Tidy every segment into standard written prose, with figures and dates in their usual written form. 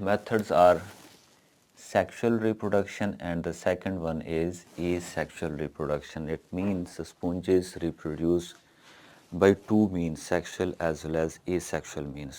methods are sexual reproduction and the second one is asexual reproduction. It means the sponges reproduce by two means, sexual as well as asexual means.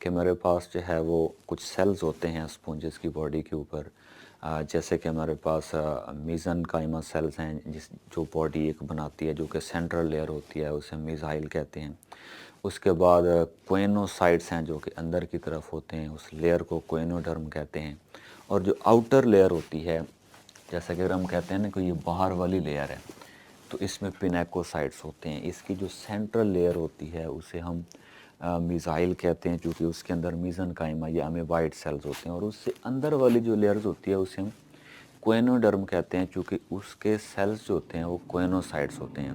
کہ ہمارے پاس جو ہے وہ کچھ sales ہوتے ہیں اسپونجز کی باڈی کے اوپر، جیسے کہ ہمارے پاس میزن قائمہ سیلز ہیں جو باڈی ایک بناتی ہے، جو کہ سینٹرل لیئر ہوتی ہے، اسے میزائل کہتے ہیں۔ اس کے بعد کوئنوسائٹس ہیں جو کہ اندر کی طرف ہوتے ہیں، اس لیئر کو کوئنوڈرم کہتے ہیں۔ اور جو آؤٹر لیئر ہوتی ہے، جیسا کہ ہم کہتے ہیں نا کہ یہ باہر والی لیئر ہے، تو اس میں پینیکوسائٹس ہوتے ہیں۔ اس کی جو سینٹرل لیئر ہوتی ہے اسے ہم میزائل کہتے ہیں، چونکہ اس کے اندر میزن قائمہ یا امیبائڈ سیلز ہوتے ہیں، اور اس سے اندر والی جو لیئرز ہوتی ہے اسے ہم کوئنوڈرم کہتے ہیں، چونکہ اس کے سیلز جو ہوتے ہیں وہ کوئنوسائٹس ہوتے ہیں۔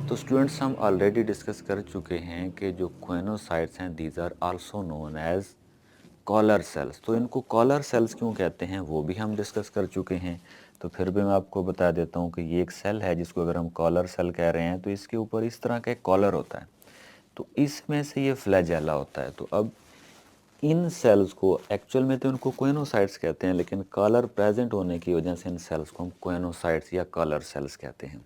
تو اسٹوڈنٹس ہم آلریڈی ڈسکس کر چکے ہیں کہ جو کوئنوسائٹس ہیں these are also known as collar cells. تو ان کو کالر سیلز کیوں کہتے ہیں وہ بھی ہم ڈسکس کر چکے ہیں، تو پھر بھی میں آپ کو بتا دیتا ہوں کہ یہ ایک سیل ہے جس کو اگر ہم کالر سیل کہہ رہے ہیں تو اس کے اوپر اس طرح کا ایک کالر ہوتا ہے، تو اس میں سے یہ فلیجیلا ہوتا ہے۔ تو اب ان سیلز کو ایکچول میں تو ان کو کوئنوسائٹس کہتے ہیں، لیکن کالر پریزنٹ ہونے کی وجہ سے ان سیلز کو ہم کوئنوسائٹس یا کالر سیلز کہتے ہیں۔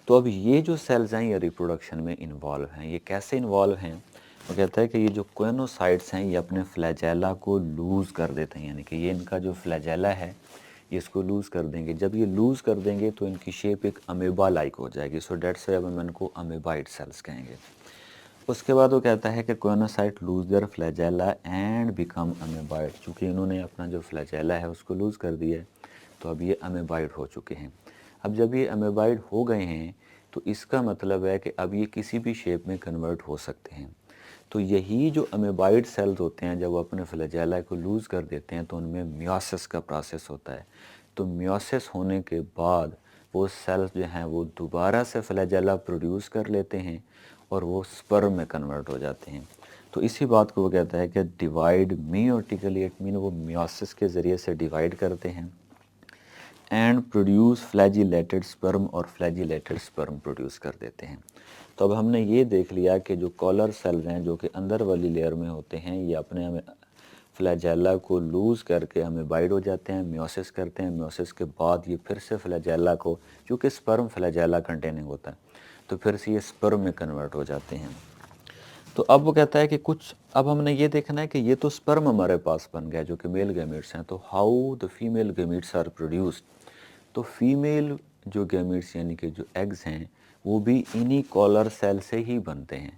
تو اب یہ جو سیلز ہیں یہ ریپروڈکشن میں انوالو ہیں۔ یہ کیسے انوالو ہیں؟ وہ کہتا ہے کہ یہ جو کوئنوسائٹس ہیں یہ اپنے فلیجیلا کو لوز کر دیتے ہیں، یعنی کہ یہ ان کا جو فلیجیلا ہے یہ اس کو لوز کر دیں گے۔ جب یہ لوز کر دیں گے تو ان کی شیپ ایک امیبا لائک ہو جائے گی، سو دیٹس وائی ہم ان کو امیبائڈ سیلز کہیں گے۔ اس کے بعد وہ کہتا ہے کہ کوئنوسائٹ lose their flagella and become امیبائڈ، چونکہ انہوں نے اپنا جو فلیجیلا ہے اس کو لوز کر دیا ہے تو اب یہ امیبائڈ ہو چکے ہیں۔ اب جب یہ امیبائڈ ہو گئے ہیں تو اس کا مطلب ہے کہ اب یہ کسی بھی شیپ میں کنورٹ ہو سکتے ہیں۔ تو یہی جو امیبائڈ سیلز ہوتے ہیں جب وہ اپنے فلیجیلا کو لوز کر دیتے ہیں تو ان میں میوسس کا پروسیس ہوتا ہے۔ تو میوسس ہونے کے بعد وہ سیلز جو ہیں وہ دوبارہ سے فلیجیلا پروڈیوس کر لیتے ہیں اور وہ سپرم میں کنورٹ ہو جاتے ہیں۔ تو اسی بات کو وہ کہتا ہے کہ ڈیوائڈ میوٹیکلی، اٹ مین وہ میوسس کے ذریعے سے ڈیوائڈ کرتے ہیں اینڈ پروڈیوس فلیجیلیٹڈ سپرم، اور فلیجیلیٹڈ سپرم پروڈیوس کر دیتے ہیں۔ تو اب ہم نے یہ دیکھ لیا کہ جو کالر سیلز ہیں جو کہ اندر والی لیئر میں ہوتے ہیں یہ اپنے فلیجیلا کو لوز کر کے امیبائڈ ہو جاتے ہیں، میوسس کرتے ہیں، میوسس کے بعد یہ پھر سے فلیجیلا کو، چونکہ سپرم فلیجیلا کنٹیننگ ہوتا ہے تو پھر سے یہ سپرم میں کنورٹ ہو جاتے ہیں۔ تو اب وہ کہتا ہے کہ اب ہم نے یہ دیکھنا ہے کہ یہ تو سپرم ہمارے پاس بن گیا جو کہ میل گیمیٹس ہیں، تو how the female gametes are produced. تو فیمیل جو گیمیٹس یعنی کہ جو ایگز ہیں وہ بھی انہی کالر سیل سے ہی بنتے ہیں۔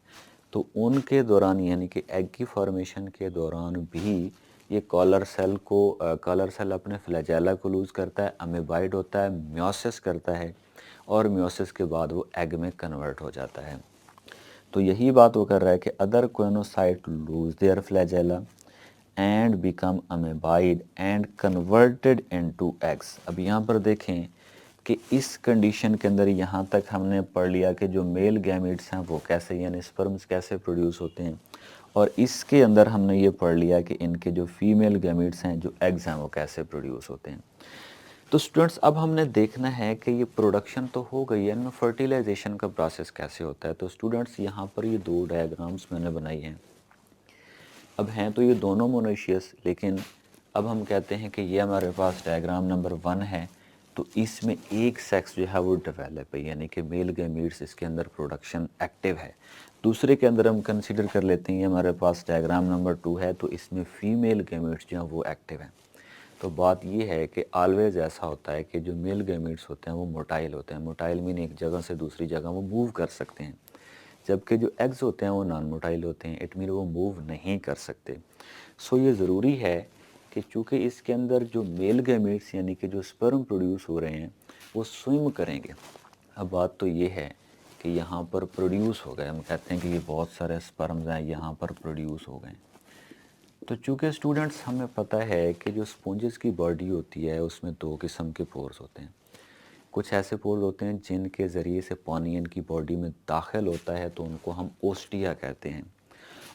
تو ان کے دوران یعنی کہ ایگ کی فارمیشن کے دوران بھی یہ کالر سیل اپنے فلیجیلا کو لوز کرتا ہے، امیبائڈ ہوتا ہے، میوسس کرتا ہے، اور میوسس کے بعد وہ ایگ میں کنورٹ ہو جاتا ہے۔ تو یہی بات وہ کر رہا ہے کہ other coenocyte lose their flagella and become amoeboid and converted into eggs. اب یہاں پر دیکھیں کہ اس کنڈیشن کے اندر یہاں تک ہم نے پڑھ لیا کہ جو میل گیمیٹس ہیں وہ کیسے یعنی سپرمز کیسے پروڈیوس ہوتے ہیں، اور اس کے اندر ہم نے یہ پڑھ لیا کہ ان کے جو فیمیل گیمیٹس ہیں جو ایگز ہیں وہ کیسے پروڈیوس ہوتے ہیں۔ تو سٹوڈنٹس اب ہم نے دیکھنا ہے کہ یہ پروڈکشن تو ہو گئی ہے، ان میں فرٹیلائزیشن کا پروسیس کیسے ہوتا ہے۔ تو سٹوڈنٹس یہاں پر یہ دو ڈائیگرامز میں نے بنائی ہیں، اب ہیں تو یہ دونوں مونیشیس، لیکن اب ہم کہتے ہیں کہ یہ ہمارے پاس ڈائیگرام نمبر 1 ہے، تو اس میں ایک سیکس جو ہے وہ ڈیولپ ہے، یعنی کہ میل گیمیٹس اس کے اندر پروڈکشن ایکٹیو ہے۔ دوسرے کے اندر ہم کنسیڈر کر لیتے ہیں یہ ہمارے پاس ڈائیگرام نمبر 2 ہے، تو اس میں فیمیل گیمیٹس جو ہیں وہ ایکٹیو ہیں۔ تو بات یہ ہے کہ آلویز ایسا ہوتا ہے کہ جو میل گیمیٹس ہوتے ہیں وہ موٹائل ہوتے ہیں، موٹائل مین ایک جگہ سے دوسری جگہ وہ موو کر سکتے ہیں، جبکہ جو ایگز ہوتے ہیں وہ نان موٹائل ہوتے ہیں، اٹ مین وہ موو نہیں کر سکتے۔ سو یہ ضروری ہے کہ چونکہ اس کے اندر جو میل گیمیٹس یعنی کہ جو سپرم پروڈیوس ہو رہے ہیں وہ سوئم کریں گے۔ اب بات تو یہ ہے کہ یہاں پر پروڈیوس ہو گئے، ہم کہتے ہیں کہ یہ بہت سارے سپرمز ہیں یہاں پر پروڈیوس ہو گئے۔ تو چونکہ اسٹوڈنٹس ہمیں پتہ ہے کہ جو اسپونجز کی باڈی ہوتی ہے اس میں 2 قسم کے پورز ہوتے ہیں۔ کچھ ایسے پورز ہوتے ہیں جن کے ذریعے سے پانی ان کی باڈی میں داخل ہوتا ہے تو ان کو ہم اوسٹیا کہتے ہیں،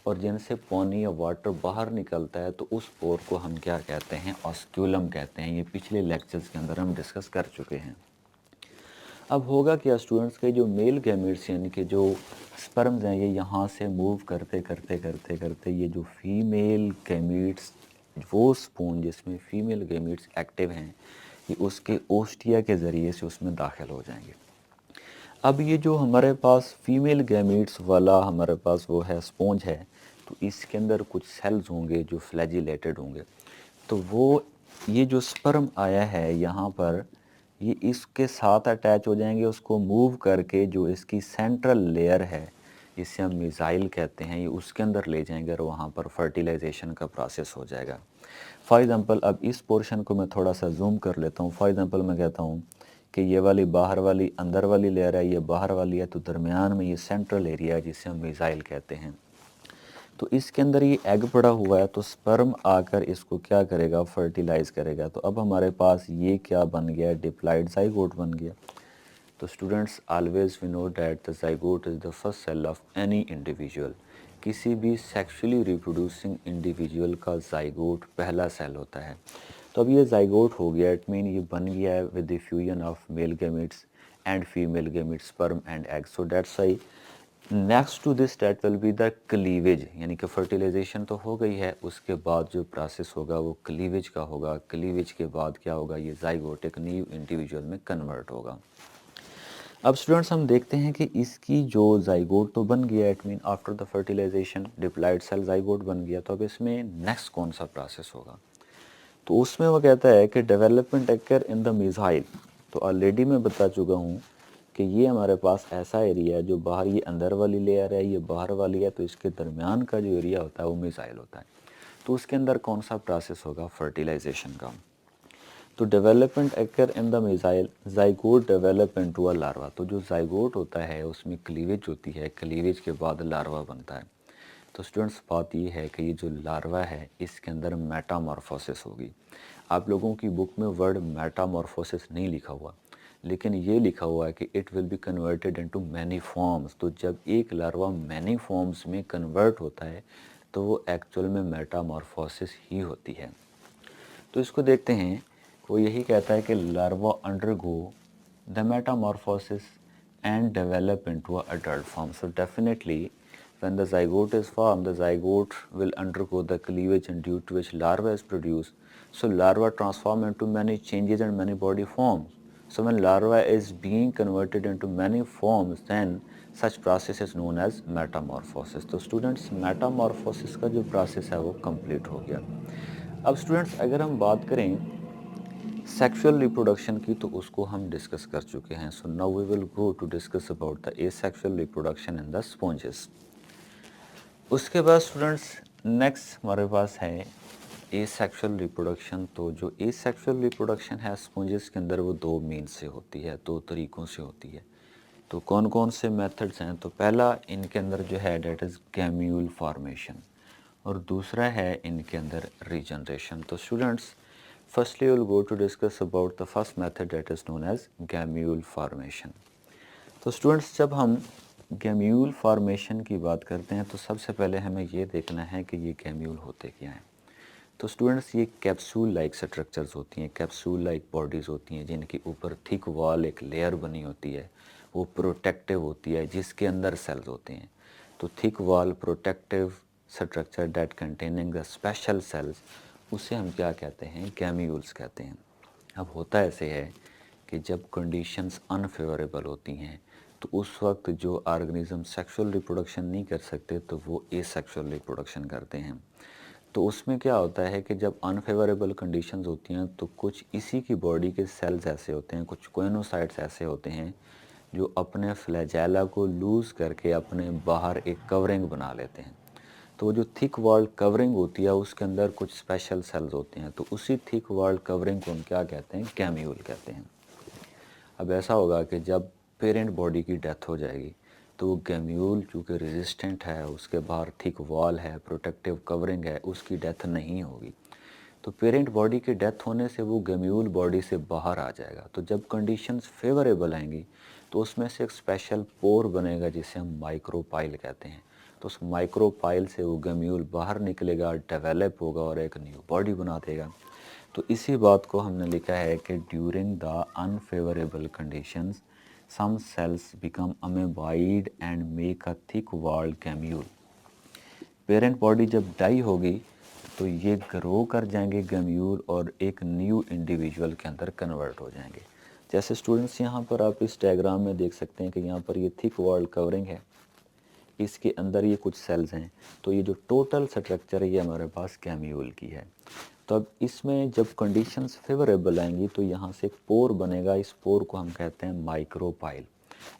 اور جن سے پانی یا واٹر باہر نکلتا ہے تو اس پور کو ہم کیا کہتے ہیں، آسکیولم کہتے ہیں۔ یہ پچھلے لیکچرز کے اندر ہم ڈسکس کر چکے ہیں۔ اب ہوگا کیا اسٹوڈنٹس کے جو میل گیمیٹس یعنی کہ جو سپرمز ہیں یہ یہاں سے موو کرتے کرتے یہ جو فیمیل گیمیٹس، وہ سپون جس میں فیمیل گیمیٹس ایکٹیو ہیں، یہ اس کے اوسٹیا کے ذریعے سے اس میں داخل ہو جائیں گے۔ اب یہ جو ہمارے پاس فیمیل گیمیٹس والا ہمارے پاس وہ ہے سپونج ہے، تو اس کے اندر کچھ سیلز ہوں گے جو فلیجیلیٹڈ ہوں گے، تو وہ یہ جو سپرم آیا ہے یہاں پر یہ اس کے ساتھ اٹیچ ہو جائیں گے، اس کو موو کر کے جو اس کی سینٹرل لیئر ہے جسے ہم میزائل کہتے ہیں، یہ اس کے اندر لے جائیں گے اور وہاں پر فرٹیلائزیشن کا پروسیس ہو جائے گا۔ فار ایگزامپل اب اس پورشن کو میں تھوڑا سا زوم کر لیتا ہوں۔ فار ایگزامپل میں کہتا ہوں کہ یہ والی باہر والی اندر والی لیئر ہے، یہ باہر والی ہے، تو درمیان میں یہ سینٹرل ایریا ہے جسے ہم میزائل کہتے ہیں۔ تو اس کے اندر یہ ایگ پڑا ہوا ہے، تو سپرم آ کر اس کو کیا کرے گا، فرٹیلائز کرے گا۔ تو اب ہمارے پاس یہ کیا بن گیا، ڈپلائڈ زائگوٹ بن گیا۔ تو students always we know that the zygote is the first cell of any individual. کسی بھی سیکشولی ریپروڈیوسنگ انڈیویجول کا زائگوٹ پہلا سیل ہوتا ہے۔ تو اب یہ زائگوٹ ہو گیا، اٹ مین یہ بن گیا ہے with the fusion of male gametes and female gametes, sperm and egg. So that's why next to this that will be the cleavage, یعنی کہ فرٹیلائزیشن تو ہو گئی ہے، اس کے بعد جو پروسیس ہوگا وہ کلیویج کا ہوگا۔ کلیویج کے بعد کیا ہوگا، یہ زائگوٹ ایک نیو انڈیویجول میں کنورٹ ہوگا۔ اب اسٹوڈنٹس ہم دیکھتے ہیں کہ اس کی جو زائگوٹ تو بن گیا، it mean after the fertilisation diploid cell zygote بن گیا، تو اب اس میں نیکسٹ کون سا پروسیس ہوگا؟ تو اس میں وہ کہتا ہے کہ development acre in the missile. تو آلریڈی میں بتا چکا ہوں کہ یہ ہمارے پاس ایسا ایریا ہے جو باہر یہ اندر والی لیئر ہے، یہ باہر والی ہے، تو اس کے درمیان کا جو ایریا ہوتا ہے وہ میزائل ہوتا ہے۔ تو اس کے اندر کون سا پروسیس ہوگا، فرٹیلائزیشن کا۔ تو development acre in the missile, zygote develop into a larva. تو جو زائگوٹ ہوتا ہے اس میں کلیویج ہوتی ہے، کلیویج کے بعد لاروا بنتا ہے۔ تو سٹوڈنٹس بات یہ ہے کہ یہ جو لاروا ہے اس کے اندر میٹامورفوسس ہوگی۔ آپ لوگوں کی بک میں ورڈ میٹامورفوسس نہیں لکھا ہوا، لیکن یہ لکھا ہوا ہے کہ it will be converted into many forms. تو جب ایک لاروا مینی فارمز میں کنورٹ ہوتا ہے تو وہ ایکچول میں میٹامورفوسس ہی ہوتی ہے۔ تو اس کو دیکھتے ہیں، وہ یہی کہتا ہے کہ larva undergo the metamorphosis and develop into a adult form. So definitely when the zygote is formed, the zygote will undergo the cleavage and due to which larva is produced. So larva transform into many changes and many body forms. So when larva is being converted into many forms, then such process is known as metamorphosis. تو students metamorphosis کا جو process ہے وہ complete ہو گیا۔ اب students اگر ہم بات کریں سیکشول ریپروڈکشن کی تو اس کو ہم ڈسکس کر چکے ہیں۔ So now we will go to discuss about the asexual reproduction in the sponges. اس کے بعد اسٹوڈنٹس نیکسٹ ہمارے پاس ہے اے سیکشول ریپروڈکشن۔ تو جو اے سیکشول ریپروڈکشن ہے اسپونجز کے اندر وہ دو مینس سے ہوتی ہے، دو طریقوں سے ہوتی ہے۔ تو کون کون سے میتھڈز ہیں؟ تو پہلا ان کے اندر جو ہے دیٹ از گیمیول فارمیشن، اور دوسرا ہے ان کے اندر ریجنریشن۔ تو students firstly will go to discuss about the first method that is known as gemmule formation. تو اسٹوڈنٹس جب ہم گیمیول فارمیشن کی بات کرتے ہیں تو سب سے پہلے ہمیں یہ دیکھنا ہے کہ یہ گیمیول ہوتے کیا ہیں۔ تو اسٹوڈنٹس یہ کیپسول لائک سٹرکچرز ہوتی ہیں، کیپسول لائک باڈیز ہوتی ہیں جن کے اوپر تھک وال ایک لیئر بنی ہوتی ہے، وہ پروٹیکٹیو ہوتی ہے جس کے اندر سیلز ہوتے ہیں۔ تو thick wall protective structure that containing the special cells, اسے ہم کیا کہتے ہیں، گیمیولز کہتے ہیں۔ اب ہوتا ایسے ہے کہ جب کنڈیشنز انفیوریبل ہوتی ہیں تو اس وقت جو آرگنیزم سیکشول ریپروڈکشن نہیں کر سکتے تو وہ اے سیکشول ریپروڈکشن کرتے ہیں۔ تو اس میں کیا ہوتا ہے کہ جب انفیوریبل کنڈیشنز ہوتی ہیں تو کچھ اسی کی باڈی کے سیلز ایسے ہوتے ہیں، کچھ کوئنوسائٹس ایسے ہوتے ہیں جو اپنے فلیجیلا کو لوز کر کے اپنے باہر ایک کورنگ بنا لیتے ہیں۔ تو جو تھک والڈ کورنگ ہوتی ہے اس کے اندر کچھ اسپیشل سیلز ہوتے ہیں، تو اسی تھک والڈ کورنگ کو ہم کیا کہتے ہیں، گیمیول کہتے ہیں۔ اب ایسا ہوگا کہ جب پیرنٹ باڈی کی ڈیتھ ہو جائے گی تو وہ گیمیول چونکہ ریزسٹنٹ ہے، اس کے باہر تھک وال ہے، پروٹیکٹیو کورنگ ہے، اس کی ڈیتھ نہیں ہوگی۔ تو پیرنٹ باڈی کی ڈیتھ ہونے سے وہ گیمیول باڈی سے باہر آ جائے گا۔ تو جب کنڈیشنز فیوریبل آئیں گی تو اس میں سے ایک اسپیشل پور بنے گا جسے ہم مائکرو پائل کہتے ہیں۔ تو اس مائکرو پائل سے وہ گیمیول باہر نکلے گا، ڈیولپ ہوگا اور ایک نیو باڈی بنا دے گا۔ تو اسی بات کو ہم نے لکھا ہے کہ during the unfavourable conditions some cells become amoeboid and make a thick walled gamule۔ Parent body جب ڈائی ہوگی تو یہ گرو کر جائیں گے گیمیول اور ایک نیو انڈیویجول کے اندر کنورٹ ہو جائیں گے۔ جیسے اسٹوڈنٹس یہاں پر آپ اس ڈائیگرام میں دیکھ سکتے ہیں کہ یہاں پر یہ تھک والڈ کورنگ ہے، اس کے اندر یہ کچھ سیلز ہیں، تو یہ جو ٹوٹل سٹرکچر ہے یہ ہمارے پاس گیمیول کی ہے۔ تو اب اس میں جب کنڈیشنز فیوریبل آئیں گی تو یہاں سے ایک پور بنے گا، اس پور کو ہم کہتے ہیں مائکرو پائل۔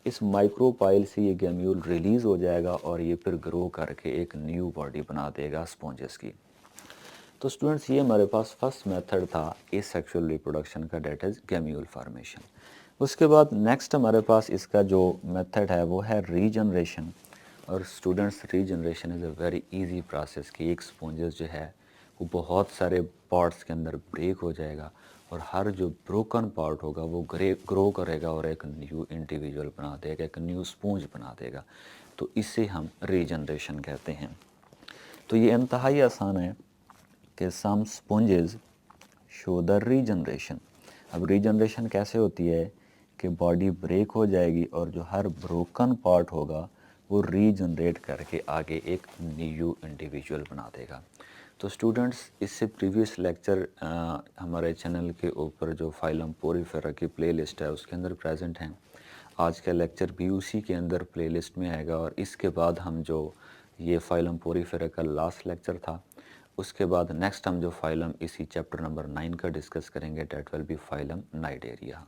اس مائکرو پائل سے یہ گیمیول ریلیز ہو جائے گا اور یہ پھر گرو کر کے ایک نیو باڈی بنا دے گا اسپونجز کی۔ تو اسٹوڈنٹس یہ ہمارے پاس فرسٹ میتھڈ تھا اے سیکشول ریپروڈکشن کا، دیٹ از گیمیول فارمیشن۔ اس کے بعد نیکسٹ ہمارے پاس اس کا جو میتھڈ ہے وہ ہے ریجنریشن۔ اور students regeneration is a very easy process کہ ایک اسپونجز جو ہے وہ بہت سارے پارٹس کے اندر بریک ہو جائے گا اور ہر جو بروکن پارٹ ہوگا وہ گرو کرے گا اور ایک نیو انڈیویجول بنا دے گا، ایک نیو اسپونج بنا دے گا۔ تو اسے ہم ریجنریشن کہتے ہیں۔ تو یہ انتہائی آسان ہے کہ سم اسپونجز شو دا ریجنریشن۔ اب ریجنریشن کیسے ہوتی ہے کہ باڈی بریک ہو جائے گی اور جو ہر بروکن پارٹ ہوگا وہ ریجنریٹ کر کے آگے ایک نیو انڈیویجول بنا دے گا۔ تو اسٹوڈنٹس اس سے پریویس لیکچر ہمارے چینل کے اوپر جو فائلم پوریفیرا کی پلے لسٹ ہے اس کے اندر پریزنٹ ہیں۔ آج کا لیکچر بھی اسی کے اندر پلے لسٹ میں آئے گا، اور اس کے بعد ہم جو یہ فائلم پوریفیرا کا لاسٹ لیکچر تھا، اس کے بعد نیکسٹ ہم جو فائلم اسی چیپٹر نمبر 9 کا ڈسکس کریں گے، دیٹ ول بی فائلم نائڈیریا۔